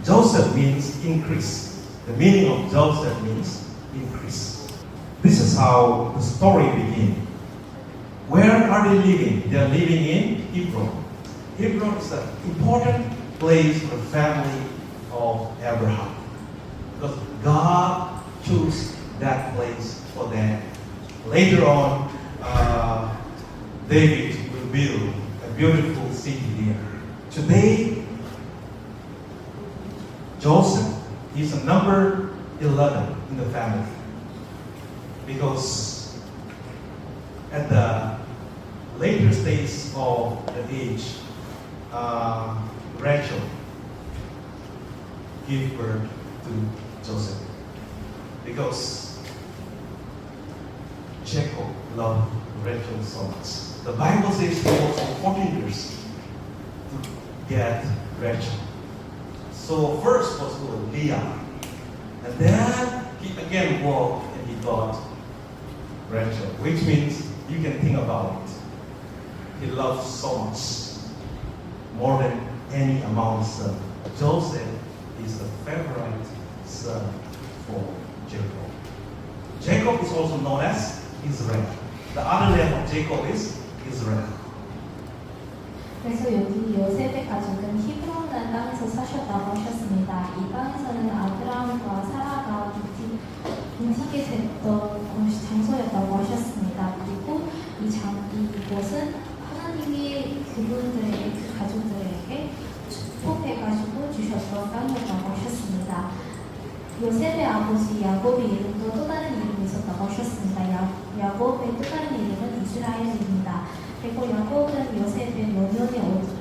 Joseph means increase. The meaning of Joseph means increase. This is how the story begins. Where are they living? They are living in Hebron. Hebron is an important place for the family of Abraham. Because God chose that place for them. Later on, David will build a beautiful city there. Today, Joseph is a number 11 in the family. Because at the later stage of the age, Rachel gave birth to Joseph. Because Jacob loved Rachel so much. The Bible says it took 14 years to get Rachel. So first was Leah. And then he again walked and he got Rachel. Which means you can think about it. He loved so much. More than any among son. Joseph is the favorite son for Jacob. Jacob is also known as Israel. The other name of Jacob is Israel. 그래서 여기 요셉의 가족은 히브론이라는 땅에서 사셨다고 하셨습니다. 이 땅에서는 아브라함과 사라가 동식이 됐던 장소였다고 하셨습니다. 그리고 이곳은 하나님이 그분들에게, 그 가족들에게 축복해가지고 주셨던 땅이었다고 하셨습니다. 요셉의 아버지 야곱의 이름도 또 다른 이름이 있었다고 하셨습니다. 야곱의 또 다른 이름은 이스라엘입니다. 그리고 야곱은 요셉의 노년에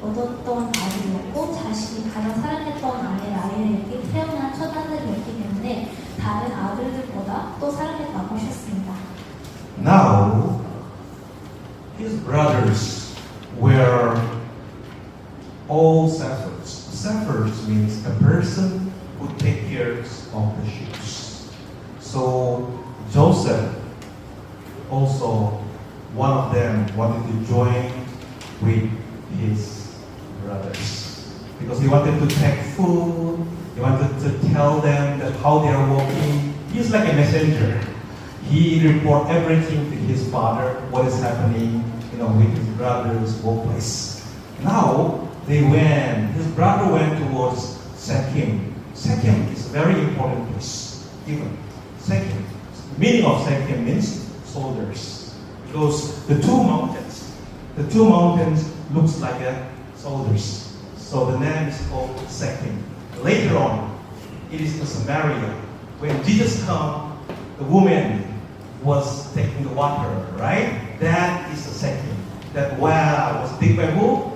얻었던 아들이었고 자신이 가장 사랑했던 아내 라헬에게 태어난 첫 아들이었기 때문에 다른 아들들보다 또 사랑했다고 하셨습니다. Now, his brothers were all shepherds. Shepherds means a person who takes care of the sheep. So Joseph also, one of them wanted to join with his brothers because he wanted to take food. He wanted to tell them that how they are walking. He's like a messenger. He report everything to his father, what is happening, with his brother's workplace. Now his brother went towards Shechem. Shechem is a very important place. Even Shechem. The meaning of Shechem means soldiers. Because the two mountains looks like soldiers. So the name is called Shechem. Later on, it is the Samaria. When Jesus came, the woman was taking the water, right? That is the Shechem. That well was digged by who?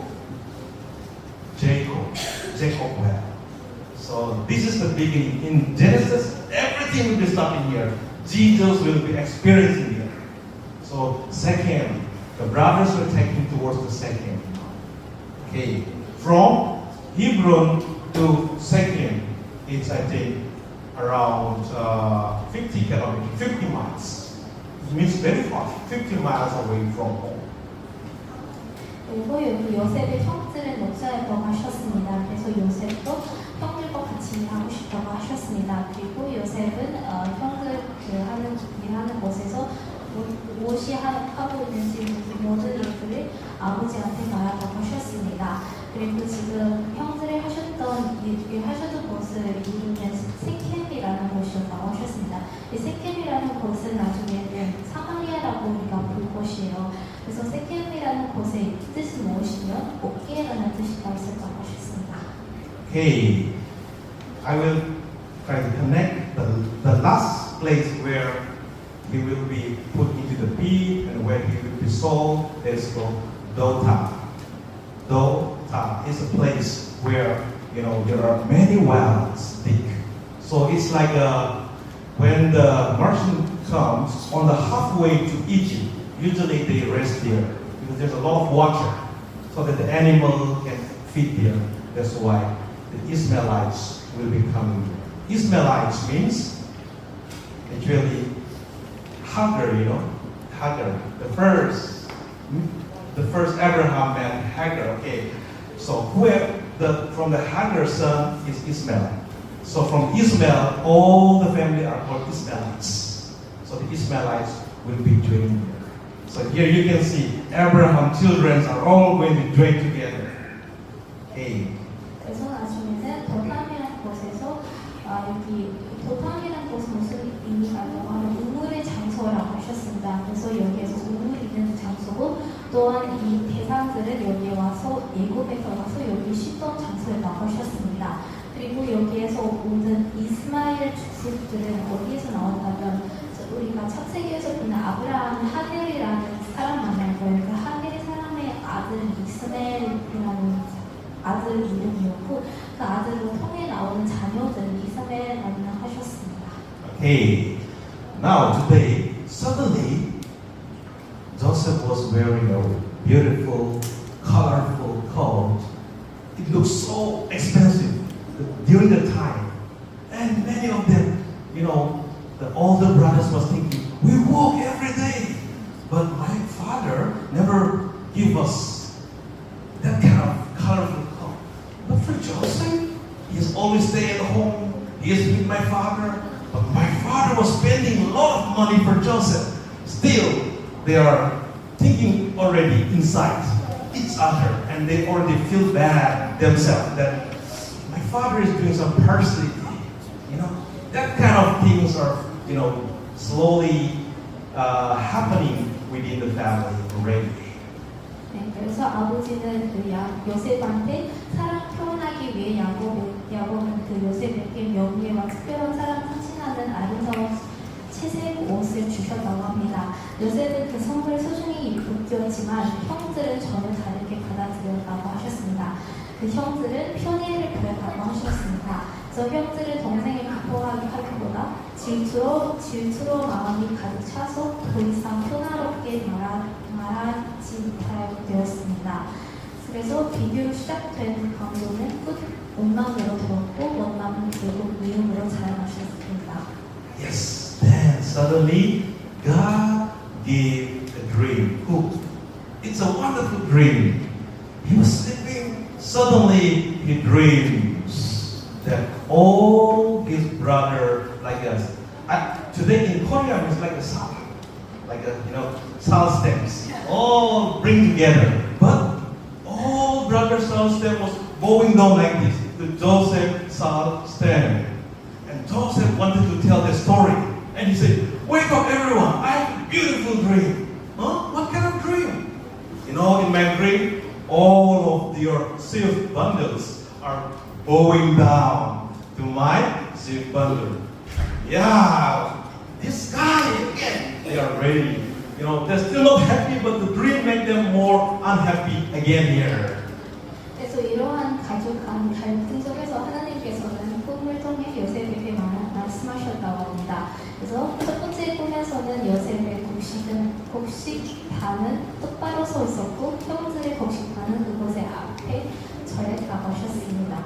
Jacob well. So this is the beginning. In Genesis, everything will be starting here. Jesus will be experiencing here. So Shechem, the brothers were taking towards the Shechem. Okay, from Hebron to Shechem, it's I think around 50 kilometers, 50 miles. It means very far, 50 miles away from home. 그리고 여기 요셉의 형들은 목사였다고 하셨습니다. 그래서 요셉도 형들과 같이 하고 싶다고 하셨습니다. 그리고 요셉은 형들 일하는 곳에서 무엇이 하고 있는지 모든 일들을 아버지한테 말하라고 하셨습니다. 그리고 지금 형들이 하셨던 곳을 이루는 세켐이라는 곳이었다고 하셨습니다. 이 세켐이라는 곳은 나중에는 사마리아라고 우리가 볼 곳이에요. 그래서 세켐이라는 곳의 뜻이 무엇이면 복귀라는 뜻이라고 했었다고 하셨습니다. Okay, I will try to connect the last place where he will be put into the pit and where he will be sold. That is called Dothan. Dothan is a place where there are many wells dig. So it's like when the merchant comes on the halfway to Egypt, usually they rest there because there's a lot of water so that the animal can feed there. That's why the Ishmaelites will be coming here. Ishmaelites means actually Hagar, Hagar. The first Abraham met Hagar. Okay, so from the Hagar son is Ishmael. So from Ishmael, all the family are called Ishmaelites. So the Ishmaelites will be joined here. So here you can see Abraham's children are all going to join together. Okay. 그래서 나중에는 도탐이라는 곳에서 여기 도탐이라는 곳은 무슨 의미가 있냐고 하면 우물의 장소라고 하셨습니다. 그래서 여기에서 우물이 있는 장소고 또한 이 대상들은 여기에 와서 예굽에서 와서 여기 쉬던 장소라고 하셨습니다. 그리고 여기에서 오는 이스마엘 족속들은 어디에서 나왔다면 우리가 창세기에서 보는 아브라함 하겔이라는 사람 만날 거예요. 그 하겔 사람의 아들은 이스마엘이라는 아들 이름이었고 그 아들로 통해 나오는 자녀들은 이스마엘이라고 하셨습니다. Okay. Now today, suddenly, Joseph was wearing a beautiful, colorful coat. It looked so expensive during the time, and many of them, the older brothers was thinking, we walk every day, but my father never give us that kind of colorful coat. But for Joseph, he's always stay at home. He is with my father. But my father was spending a lot of money for Joseph. Still, they are thinking already inside each other, and they already feel bad themselves that my father is doing some partiality. That kind of things are, slowly happening within the family already. 네, 그래서 아버지는 그 요셉한테 사랑 표현하기 위해 야곱은 그 요셉에게 명예와 특별한 사랑 상징하는 아름다운 채색 옷을 주셨다고 합니다. 요셉은 그 선물을 소중히 느꼈지만 형들은 전혀 다르게 받아들였다고 하셨습니다. 그 형들은 편애를 보였다고 하셨습니다. 그래서 형들은 동생을 기뻐하게 하기보다 질투로 마음이 가득 차서 더 이상 평화롭게 말하지 못하게 되었습니다. 그래서 비교 시작된 강도는 끝 원망으로 들었고 원망은 결국 미움으로 자라나셨습니다. Yes, then suddenly God gave a dream. It's a wonderful dream. He was sleeping. Suddenly he dreams that all his brother like us. Today in Korea it's like a sal, sal stems, all bring together. But all brother sal stem was bowing down like this to Joseph sal stem. And Joseph wanted to tell the story. And he said, wake up everyone, I have a beautiful dream. Huh? What kind of dream? In my dream, all of your silk bundles are bowing down to my silk bundle. Yeah, this guy again, they are ready. They're still not happy, but the dream made them more unhappy again here. 그래서 이러한 가족 간 갈등 속에서 하나님께서는 꿈을 통해 요셉에게 말씀하셨다고 합니다. 그래서 첫 번째 꿈에서는 요셉의 곡식단은 똑바로 서 있었고 형들의 곡식단은 그곳에 앞에 절했다고 하셨습니다.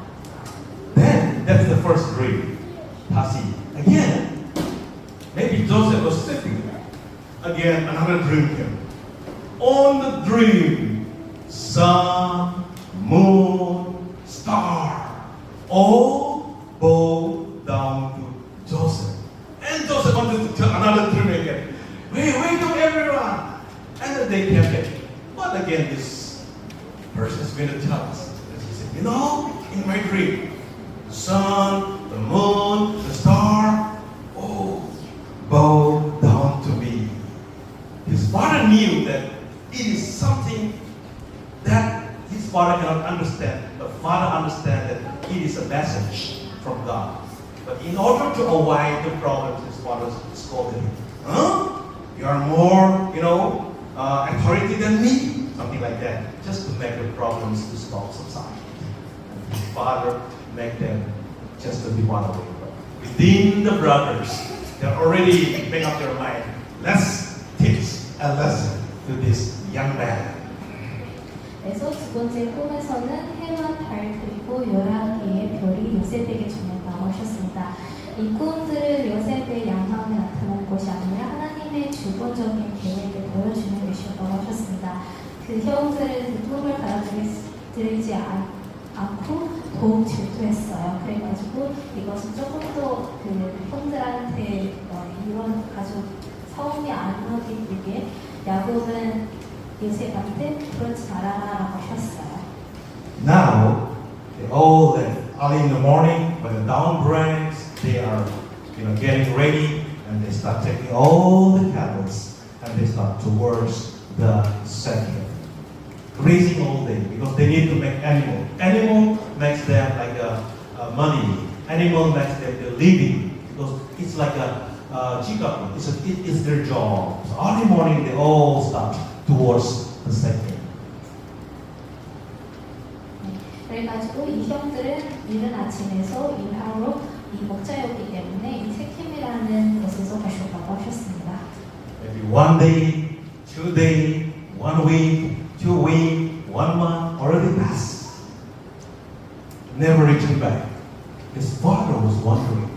Then that's the first dream. 다시 again, maybe Joseph was sleeping. Again, another dream came. On the dream, sun, moon, star, all bow down to Joseph. And Joseph wanted to tell another dream again. Wake up everyone! And then they kept it. But again, this person is going to tell us. He said, in my dream, the sun, the moon, the star, all bow down to me. His father knew that it is something that his father cannot understand. The father understands that it is a message from God. But in order to avoid the problems, his father scolded him. Huh? You are more, authority than me. Something like that. Just to make the problems to stop subside. And his father make them just to be one away. Within the brothers, they're already make up their mind. Let's teach a lesson to this young man. 그래서 두 번째 꿈에서는 해와 달 그리고 11개의 별이 요셉에게 전했다고 하셨습니다. 이 꿈들은 요셉의 양망이 나타난 것이 아니라 하나님의 주권적인 계획을 보여주는 것이었다고 하셨습니다. 그 형들은 그 꿈을 받아들이지 않고 더욱 질투했어요. 그래가지고 이것은 조금 더 그 형들한테 이런 가족 서운이 안 하기 위해 야곱은 요셉한테 그렇지 말아라라고 하셨어요. Now, they all left early in the morning when the dawn breaks. They are, getting ready, and they start taking all the cattle, and they start towards the Shechem, grazing all day because they need to make animal. Animal makes them like a money. Animal makes them a living because it's like a jikapu. It's their job. So early morning they all start towards the Shechem. 그래가지고 이 형들은 이른 아침에서 일하러 이 목자였기 때문에 이 세켐이라는 곳에서 가셨다고 하셨습니다. Maybe 1 day, 2 day, 1 week, 2 week, 1 month already passed. Never returned back. His father was wondering,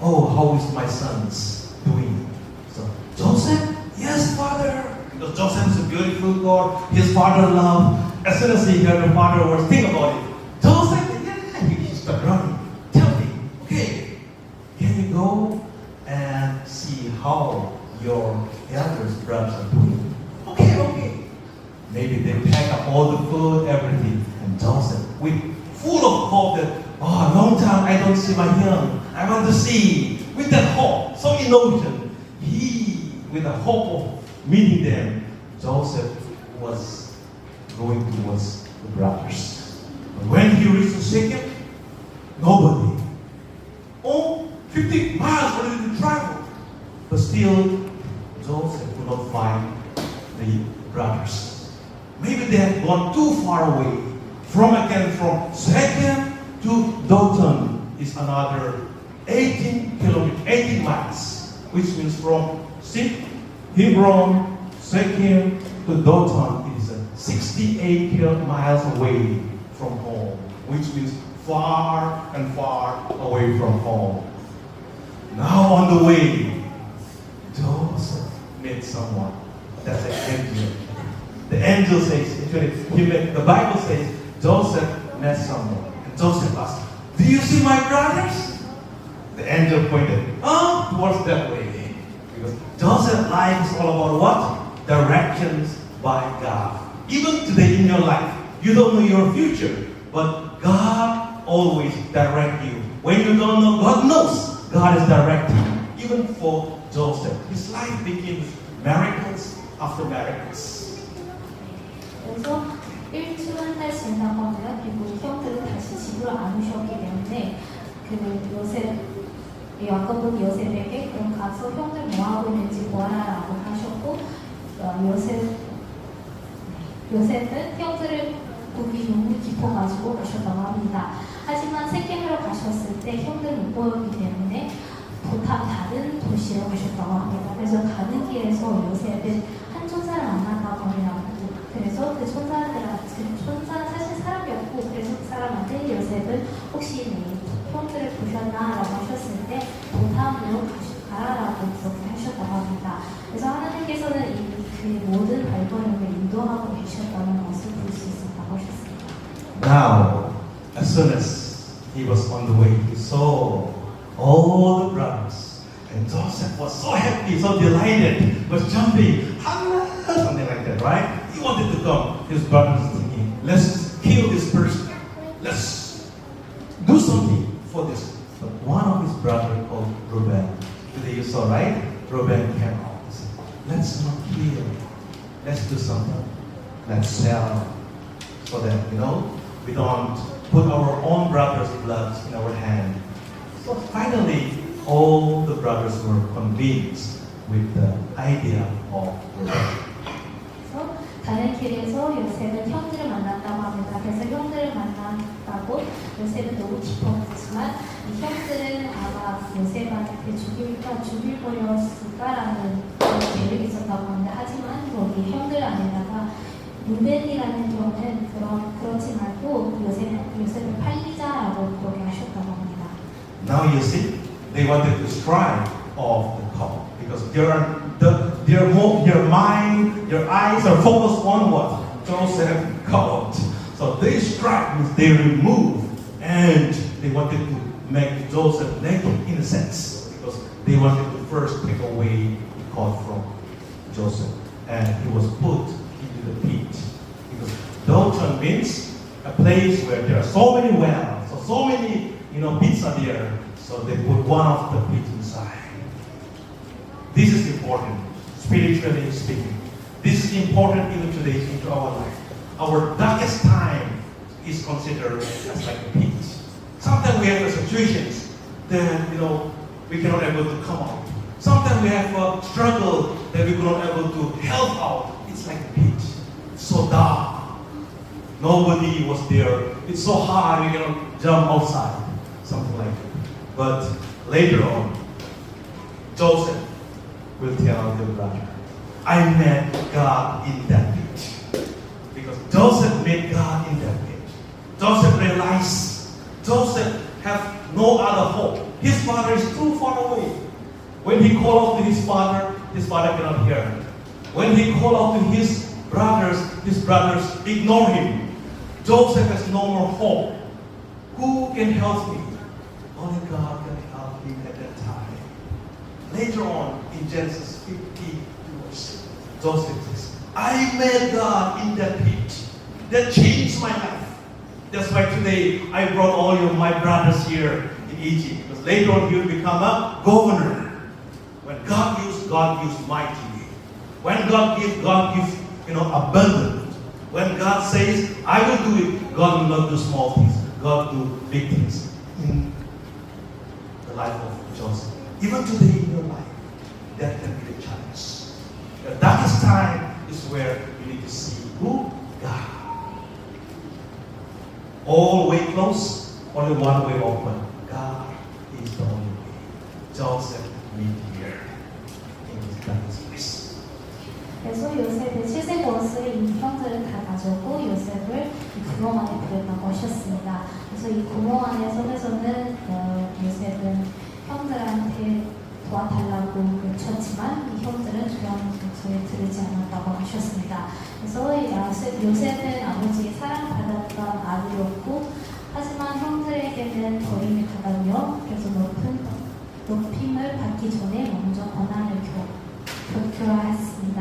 oh, how is my sons doing? So, Joseph, yes, father. Because Joseph is a beautiful God. His father loved. As soon as he heard the father was think about it, Joseph, yeah, he started running. Tell me, okay, can you go and see how your eldest brothers are doing? Okay. Maybe they pack up all the food, everything, and Joseph, with full of hope that, oh, long time I don't see my young. I want to see. With that hope, so innocent, with the hope of meeting them, Joseph was going towards the brothers. But when he reached Shechem, nobody. Oh, 50 miles already to travel. But still, Joseph could not find the brothers. Maybe they had gone too far away. From Shechem to Dothan is another 18 miles, which means from Hebron, Shechem to Dothan is 68 miles away from home, which means far and far away from home. Now on the way, Joseph met someone. That's an angel. The angel says, the Bible says, Joseph met someone. And Joseph asked, do you see my brothers? The angel pointed, towards that way. Because Joseph's life is all about what? Directions by God. Even today in your life, you don't know your future, but God always directs you. When you don't know, God knows. God is directing. Even for Joseph, his life became miracles after miracles. 그래서 일주일 한 달 지나거나 그리고 형들은 다시 집으로 안 오셨기 때문에 그 야곱은 요셉에게 그럼 가서 형들 뭐 하고 있는지 보아라라고 하셨고 요셉은 형들을 보기 너무 깊어가지고 가셨다고 합니다. 하지만 세겜으로 가셨을 때 형들 못 보였기 때문에 다른 도시로 가셨다고 합니다. 그래서 가는 길에서 요셉은 한 촌사를 만났다고 합니다. 그래서 그 촌사는 사실 사람이 없고 그래서 그 사람한테 요셉은 혹시 형들을 보셨나라고 하셨을 때 도탐으로 가라라고 그렇게 하셨다고 합니다. 그래서 하나님께서는 그 모든 발걸음을 인도하고 계셨다는 것을 볼 수 있었다고 하셨습니다. Now, as soon as he was on the way, he saw all the brothers, and Joseph was so happy, so delighted, was jumping, something like that, right? He wanted to come. His brothers thinking, let's kill this person. Let's do something for this. But one of his brothers called Reuben, today you saw, right? Reuben came out and said, let's not kill. Let's do something. Let's sell. So that, we don't put our own brother's blood in our hand. So finally, all the brothers were convinced with the idea of Reuben. 그래서 다른 길에서 요셉은 형들을 만났다고 합니다. 그래서 형들을 만났다고 요셉은 너무 기뻤지만 이 형들은 아마 요셉한테 죽일 거였을까라는 계획이 있었다고 합니다. 하지만 여기 형들 안에다가 루벤이라는 경우는 그렇지 말고 요셉을 팔리자라고 그렇게 하셨다고 합니다. Now you see, they wanted to strike off the cup because their mind, their eyes are focused on what? Joseph called. So So they strike means they remove, and they wanted to make Joseph naked in a sense, because they wanted to first take away the coat from Joseph, and he was put into the pit. Because Dothan means a place where there are so many wells, so many pits are there. So they put one of the pits inside. This is important, spiritually speaking. This is important even today into our life. Our darkest time is considered as like a pit. Sometimes we have situations that we cannot able to come out. Sometimes we have a struggle that we cannot able to help out. It's like a pit. It's so dark. Nobody was there. It's so hard we cannot jump outside. Something like that. But later on, Joseph will tell the brother, I met God in that pit. Because Joseph met God in that pit. Joseph realized Joseph have no other hope. His father is too far away. When he called out to his father cannot hear him. When he called out to his brothers ignore him. Joseph has no more hope. Who can help me? Only God can help him at that time. Later on, in Genesis 50 verse, Joseph says, I met God in that pit. That changed my life. That's why today I brought all my brothers here in Egypt. Because later on he will become a governor. When God gives mightily. When God gives abundant. When God says, I will do it, God will not do small things. God will do big things in the life of Joseph. Even today in your life, that can be the challenge. The darkest time is where you need to see who? God. All way closed, only one way open. God is the only way. Joseph meet here in his darkest place. 그래서 요셉의 7세 버스를 이 형들은 다 가졌고 요셉을 이 구멍 안에 들였다고 하셨습니다. 그래서 이 구멍 안에 속에서는 요셉은 형들한테 도와달라고 외쳤지만 이 형들은 조용한 목소리를 들으지 않았다고 하셨습니다. 그래서 요셉은 아버지의 사랑받았던 아들이었고 하지만 형들에게는 버림을 받았며 그래서 높임을 받기 전에 먼저 권한을 교화했습니다.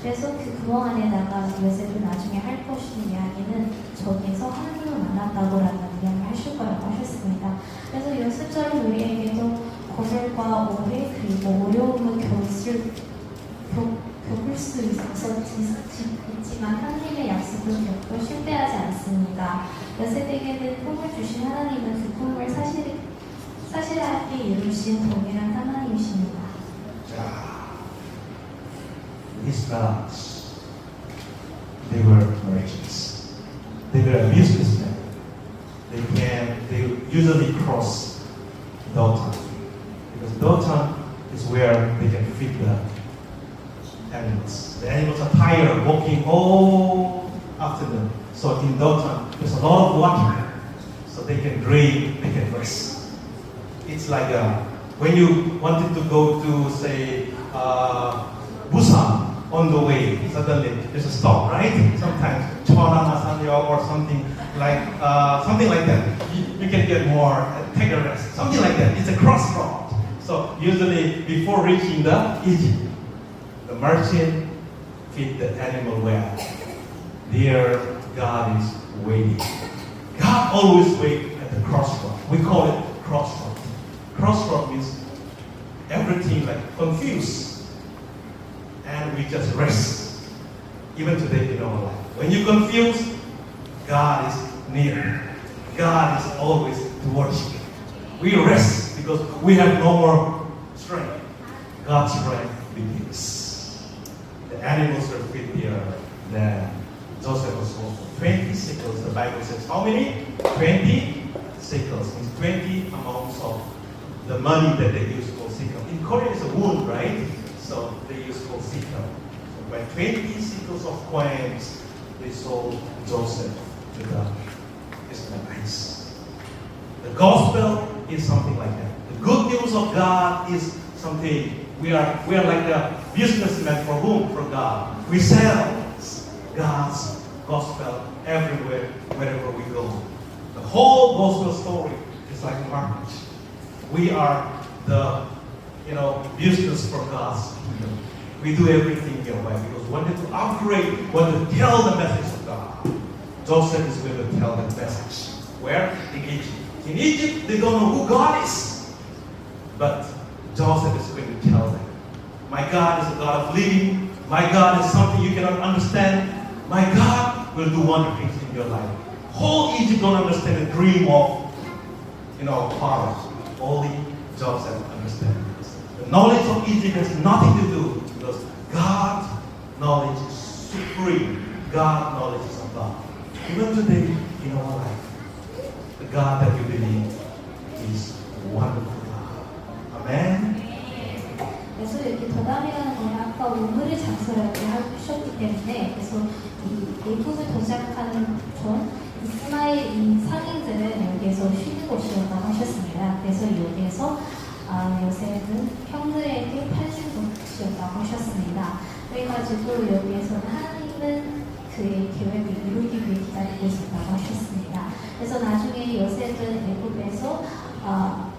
그래서 그 구멍 안에다가 요셉은 나중에 할 것인 이야기는 저기에서 하나님을 만났다고라는 이야기를 하실 거라고 하셨습니다. 그래서 요셉처럼 우리에게도 거절과 오해 그리고 어려움을 겪을 수 있지만 하나님의 약속을 겪고 실패하지 않습니다. 요셉에게는 꿈을 주신 하나님은 그 꿈을 사실하게 이루신 동일한 하나님이십니다. His brothers, they were merchants. They were businessmen. They usually cross Dothan. Because Dothan is where they can feed the animals. The animals are tired walking all afternoon. So in Dothan, there's a lot of water. So they can drink, they can rest. It's like when you wanted to go to, say, Busan, on the way, suddenly there's a stop, right? Sometimes Chona Masanyo or something like that. You can get more, take a rest, something like that. It's a crossroad. So usually before reaching the Egypt, the merchant feed the animal well. There, God is waiting. God always waits at the crossroad. We call it crossroad. Crossroad means everything like confused. And we just rest. Even today in our life. When you're confused, God is near. God is always towards you. We rest because we have no more strength. God's strength begins. The animals were fed here. Then Joseph was also 20 sickles. The Bible says how many? 20 sickles. Means 20 amounts of the money that they used for sickle. In Korea it's a wound, right? So they used for sickle. So by 20 sickles of coins, they sold Joseph to the Ishmaelites. The gospel is something like that. The good news of God is something we are like a businessman for whom? For God. We sell God's gospel everywhere, wherever we go. The whole gospel story is like market. We are the, business for God's kingdom. We do everything your way because we wanted to upgrade, wanted to tell the message of God. Joseph is going to tell the message. Where? In Egypt. In Egypt, they don't know who God is. But Joseph is going to tell them, my God is a God of living. My God is something you cannot understand. My God will do wonderful things in your life. Whole Egypt don't understand the dream of, Pharaoh. Only Joseph understands this. The knowledge of Egypt has nothing to do because God's knowledge is supreme. God's knowledge is above. Even today in our life, the God that we believe is wonderful God. Amen. 그래서 이렇게 덕암이라는 거는 아까 우물을 장소라고 하셨기 때문에 그래서 이 애굽을 도착하는 전 이스마엘 이 상인들은 여기에서 쉬는 곳이었다고 하셨습니다. 그래서 여기에서 요셉은 형들에게 팔린 곳이었다고 하셨습니다. 그래가지고 여기에서는 하나님은 그의 계획을 이루기 위해 기다리고 있었다고 하셨습니다. 그래서 나중에 요셉은 애굽에서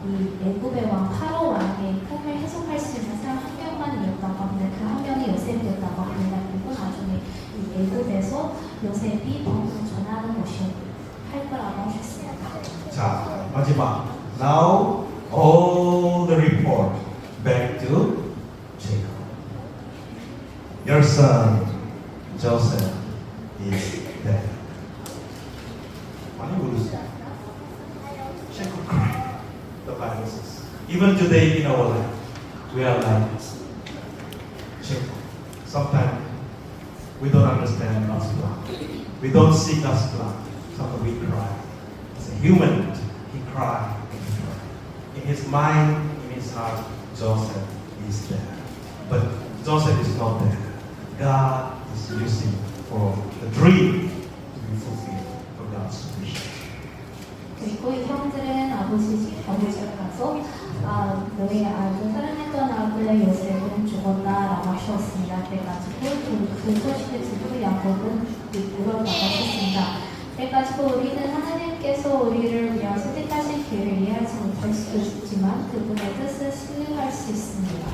이 애굽의 왕 파로 왕의 꿈을 해석할 수 있는 사람 한 명만이었다고 합니다. 그 한 명이 요셉이었다고 합니다. 그리고 나중에 이 애굽에서 요셉이 복음을 전하는 곳이할 거라고 하셨습니다. 자, 마지막. Now all the report back to Jacob. Your son Joseph is dead. 많이 모르세요? Jacob cried. The Bible says. Even today in our life, we are like Jacob. Sometimes we don't understand God's plan. We don't see God's plan. Sometimes we cry. As a human, he cried. In his mind, in his heart, Joseph is there. But Joseph is not there. God is using for the dream to be fulfilled for God's vision. 그리고 이 형들은 아버지가 가서 너희 아들 사랑했던 아들 요셉은 죽었다라고 하셨습니다. 그래가지고 그 소식을 듣고 야곱은 울어나가셨습니다. 그래가지고 우리는 하나님께서 우리를 위한 선택하신 길을 이해하지 못할 수도 있지만 그분의 뜻을 신뢰할 수 있습니다.